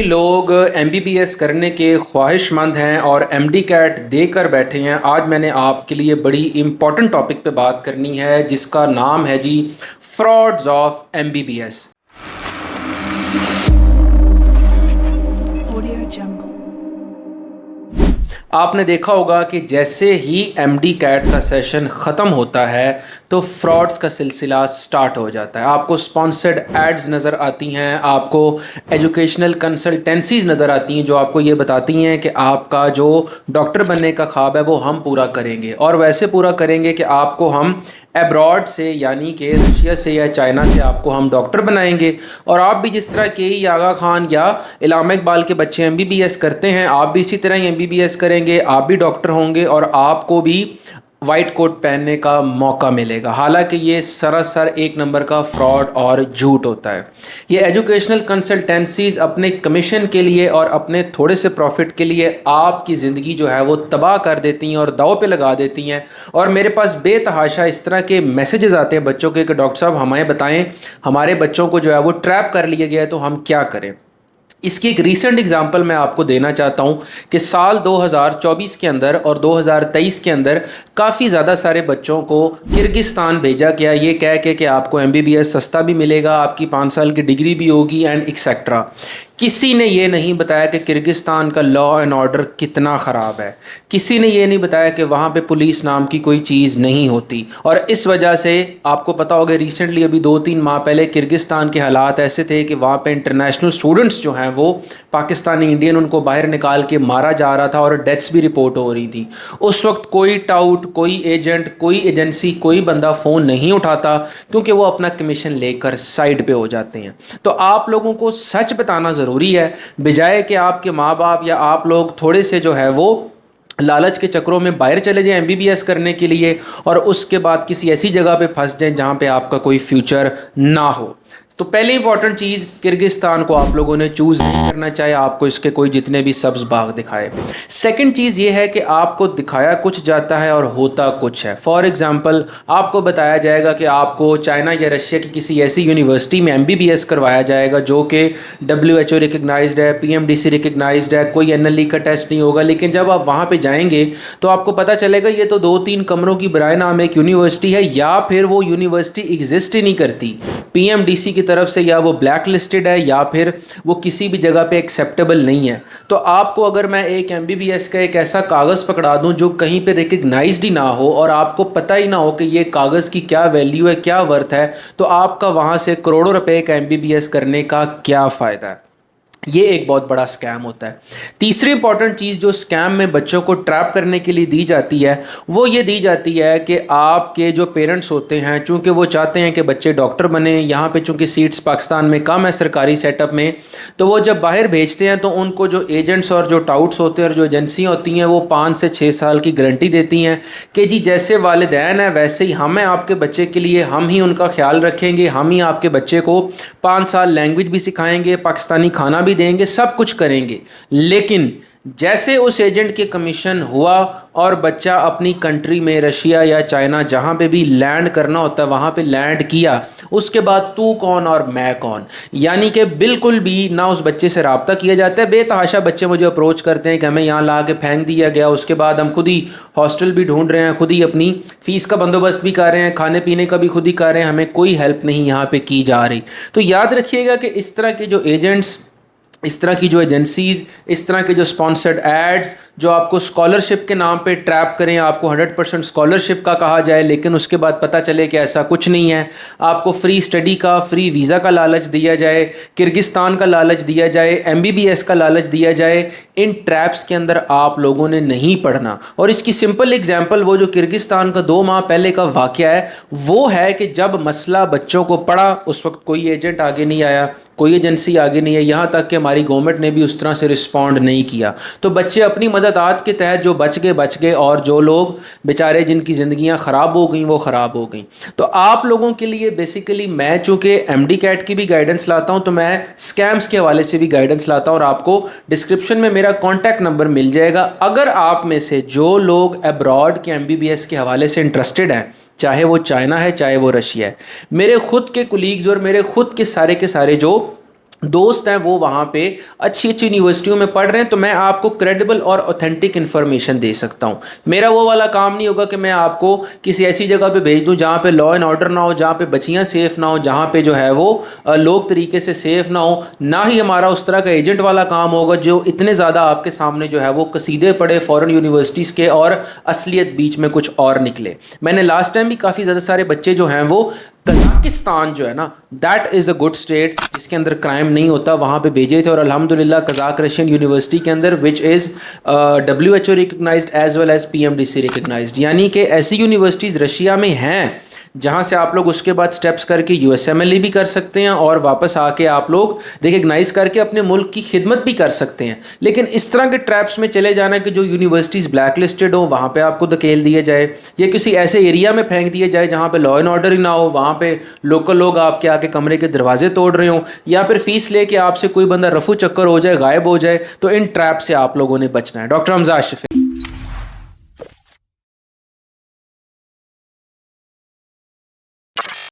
भी लोग एमबीबीएस करने के ख्वाहिशमंद हैं और एमडी कैट देकर बैठे हैं। आज मैंने आपके लिए बड़ी इम्पॉर्टेंट टॉपिक पे बात करनी है जिसका नाम है जी फ्रॉड्स ऑफ एमबीबीएस। आपने देखा होगा कि जैसे ही एमडी कैट का सेशन ख़त्म होता है तो फ्रॉड्स का सिलसिला स्टार्ट हो जाता है। आपको स्पॉन्सर्ड एड्स नज़र आती हैं, आपको एजुकेशनल कंसल्टेंसीज नज़र आती हैं जो आपको ये बताती हैं कि आपका जो डॉक्टर बनने का ख्वाब है वो हम पूरा करेंगे और वैसे पूरा करेंगे कि आपको हम एब्रॉड से यानी कि रशिया से या चाइना से आपको हम डॉक्टर बनाएंगे। और आप भी जिस तरह के आगा खान या इलामा इकबाल के बच्चे एमबीबीएस करते हैं, आप भी इसी तरह ही एमबीबीएस करेंगे, आप भी डॉक्टर होंगे और आपको भी वाइट कोट पहनने का मौका मिलेगा। हालांकि ये सरासर एक नंबर का फ्रॉड और झूठ होता है। ये एजुकेशनल कंसल्टेंसीज अपने कमीशन के लिए और अपने थोड़े से प्रॉफिट के लिए आपकी ज़िंदगी जो है वो तबाह कर देती हैं और दाव पे लगा देती हैं। और मेरे पास बेतहाशा इस तरह के मैसेजेस आते हैं बच्चों के कि डॉक्टर साहब हमें बताएं, हमारे बच्चों को जो है वो ट्रैप कर लिया गया है तो हम क्या करें। इसकी एक रीसेंट एग्जांपल मैं आपको देना चाहता हूं कि साल 2024 के अंदर और 2023 के अंदर काफ़ी ज़्यादा सारे बच्चों को किर्गिस्तान भेजा गया ये कह के कि आपको एमबीबीएस सस्ता भी मिलेगा, आपकी 5 साल की डिग्री भी होगी एंड एक्सेट्रा। किसी ने ये नहीं बताया कि किर्गिस्तान का लॉ एंड ऑर्डर कितना ख़राब है। किसी ने ये नहीं बताया कि वहाँ पे पुलिस नाम की कोई चीज़ नहीं होती। और इस वजह से आपको पता होगा रिसेंटली अभी 2-3 माह पहले किर्गिस्तान के हालात ऐसे थे कि वहाँ पे इंटरनेशनल स्टूडेंट्स जो हैं वो पाकिस्तानी इंडियन उनको बाहर निकाल के मारा जा रहा था और डेथ्स भी रिपोर्ट हो रही थी। उस वक्त कोई टाउट, कोई एजेंट, कोई एजेंसी, कोई बंदा फ़ोन नहीं उठाता क्योंकि वो अपना कमीशन लेकर साइड पे हो जाते हैं। तो आप लोगों को सच बताना ज़रूरी है, बजाय कि आपके माँ बाप या आप लोग थोड़े से जो है वो लालच के चक्रों में बाहर चले जाएं एमबीबीएस करने के लिए और उसके बाद किसी ऐसी जगह पे फंस जाएं जहाँ पे आपका कोई फ्यूचर ना हो। तो पहली इंपॉर्टेंट चीज़, किर्गिस्तान को आप लोगों ने चूज़ नहीं करना चाहिए, आपको इसके कोई जितने भी सब्ज़ बाग दिखाए। सेकंड चीज़ ये है कि आपको दिखाया कुछ जाता है और होता कुछ है। फॉर एग्जांपल आपको बताया जाएगा कि आपको चाइना या रशिया की किसी ऐसी यूनिवर्सिटी में एमबीबीएस करवाया जाएगा जो कि WHO रिकग्नाइज्ड है, PMDC रिकग्नाइज्ड है, कोई NLE का टेस्ट नहीं होगा। लेकिन जब आप वहाँ पर जाएंगे तो आपको पता चलेगा ये तो 2-3 कमरों की बराए नाम एक यूनिवर्सिटी है या फिर वो यूनिवर्सिटी एग्जिस्ट ही नहीं करती PMDC की तरफ से, या वो ब्लैक लिस्टेड है या फिर वो किसी भी जगह पे एक्सेप्टेबल नहीं है। तो आपको अगर मैं एक एमबीबीएस का एक ऐसा कागज़ पकड़ा दूं जो कहीं पे रिकग्नाइज्ड ही ना हो और आपको पता ही ना हो कि ये कागज़ की क्या वैल्यू है, क्या वर्थ है, तो आपका वहाँ से करोड़ों रुपए का एमबीबीएस करने का क्या फ़ायदा है। ये एक बहुत बड़ा स्कैम होता है। तीसरी इंपॉर्टेंट चीज़ जो स्कैम में बच्चों को ट्रैप करने के लिए दी जाती है वो ये दी जाती है कि आपके जो पेरेंट्स होते हैं चूँकि वो चाहते हैं कि बच्चे डॉक्टर बने, यहाँ पे चूँकि सीट्स पाकिस्तान में कम है सरकारी सेटअप में, तो वो जब बाहर भेजते हैं तो उनको जो एजेंट्स और जो टाउट्स होते हैं और जो एजेंसियाँ होती हैं वो 5 से 6 साल की गारंटी देती हैं कि जी जैसे वालिदैन है वैसे ही हम हैं आपके बच्चे के लिए, हम ही उनका ख्याल रखेंगे, हम ही आपके बच्चे को 5 साल लैंग्वेज भी सिखाएंगे, पाकिस्तानी खाना भी देंगे, सब कुछ करेंगे। लेकिन जैसे उस एजेंट के कमीशन हुआ और बच्चा अपनी कंट्री में रशिया या चाइना जहाँ पे भी लैंड करना होता है वहाँ पे लैंड किया, उसके बाद तू कौन और मैं कौन, यानी कि बिल्कुल भी ना उस बच्चे से रब्ता किया जाता है। बेतहाशा बच्चे मुझे अप्रोच करते हैं कि हमें यहाँ ला के फेंक दिया गया, उसके बाद हम खुद ही हॉस्टल भी ढूंढ रहे हैं, खुद ही अपनी फ़ीस का बंदोबस्त भी कर रहे हैं, खाने पीने का भी खुद ही कर रहे हैं, हमें कोई हेल्प नहीं यहाँ पर की जा रही। तो याद रखिएगा कि इस तरह के जो एजेंट्स, इस तरह की जो एजेंसीज़, इस तरह के जो स्पॉन्सर्ड एड्स जो आपको स्कॉलरशिप के नाम पे ट्रैप करें, आपको 100% स्कॉलरशिप का कहा जाए लेकिन उसके बाद पता चले कि ऐसा कुछ नहीं है, आपको फ्री स्टडी का, फ्री वीज़ा का लालच दिया जाए, किर्गिस्तान का लालच दिया जाए, एमबीबीएस का लालच दिया जाए, इन ट्रैप्स के अंदर आप लोगों ने नहीं पढ़ना। और इसकी सिंपल एग्जाम्पल वो जो किर्गिस्तान का 2 माह पहले का वाक़या है वो है कि जब मसला बच्चों को पड़ा उस वक्त कोई एजेंट आगे नहीं आया, कोई एजेंसी आगे नहीं है, यहाँ तक कि हमारी गवर्नमेंट ने भी उस तरह से रिस्पॉन्ड नहीं किया। तो बच्चे अपनी मददात के तहत जो बच गए और जो लोग बेचारे जिनकी ज़िंदगियाँ ख़राब हो गई वो ख़राब हो गई। तो आप लोगों के लिए बेसिकली मैं चूँकि एमडी कैट की भी गाइडेंस लाता हूँ तो मैं स्कैम्स के हवाले से भी गाइडेंस लाता हूँ और आपको डिस्क्रिप्शन में मेरा कॉन्टैक्ट नंबर मिल जाएगा। अगर आप में से जो लोग अब्रॉड के एमबीबीएस के हवाले से इंटरेस्टेड हैं, चाहे वो चाइना है चाहे वो रशिया है, मेरे खुद के कुलीग्स और मेरे खुद के सारे जो दोस्त हैं वो वहाँ पे अच्छी अच्छी यूनिवर्सिटियों में पढ़ रहे हैं, तो मैं आपको क्रेडिबल और ऑथेंटिक इन्फॉर्मेशन दे सकता हूँ। मेरा वो वाला काम नहीं होगा कि मैं आपको किसी ऐसी जगह पे भेज दूँ जहाँ पे लॉ एंड ऑर्डर ना हो, जहाँ पे बच्चियाँ सेफ़ ना हो, जहाँ पे जो है वो लोग तरीके से सेफ़ ना हो। ना ही हमारा उस तरह का एजेंट वाला काम होगा जो इतने ज़्यादा आपके सामने जो है वो कसीदे पड़े फ़ॉरेन यूनिवर्सिटीज़ के और असलियत बीच में कुछ और निकले। मैंने लास्ट टाइम भी काफ़ी ज़्यादा सारे बच्चे जो हैं वो कजाकिस्तान जो है ना, that is a good state जिसके अंदर क्राइम नहीं होता, वहाँ पे भेजे थे। और अल्हम्दुलिल्लाह कज़ाक रशियन यूनिवर्सिटी के अंदर which is WHO recognised as well as PMDC recognised, यानी कि ऐसी यूनिवर्सिटीज़ रशिया में हैं जहाँ से आप लोग उसके बाद स्टेप्स करके USMLE भी कर सकते हैं और वापस आके आप लोग रिकग्नाइज़ करके अपने मुल्क की खिदमत भी कर सकते हैं। लेकिन इस तरह के ट्रैप्स में चले जाना कि जो यूनिवर्सिटीज़ ब्लैक लिस्टेड हो वहाँ पे आपको धकेल दिए जाए, या किसी ऐसे एरिया में फेंक दिए जाए जहाँ पे लॉ एंड ऑर्डर ही ना हो, वहाँ पे लोकल लोग आपके आके कमरे के दरवाजे तोड़ रहे हों, या फिर फीस लेके आपसे कोई बंदा रफू चक्कर हो जाए, गायब हो जाए, तो इन ट्रैप से आप लोगों ने बचना है। डॉक्टर हमजा आशिफ।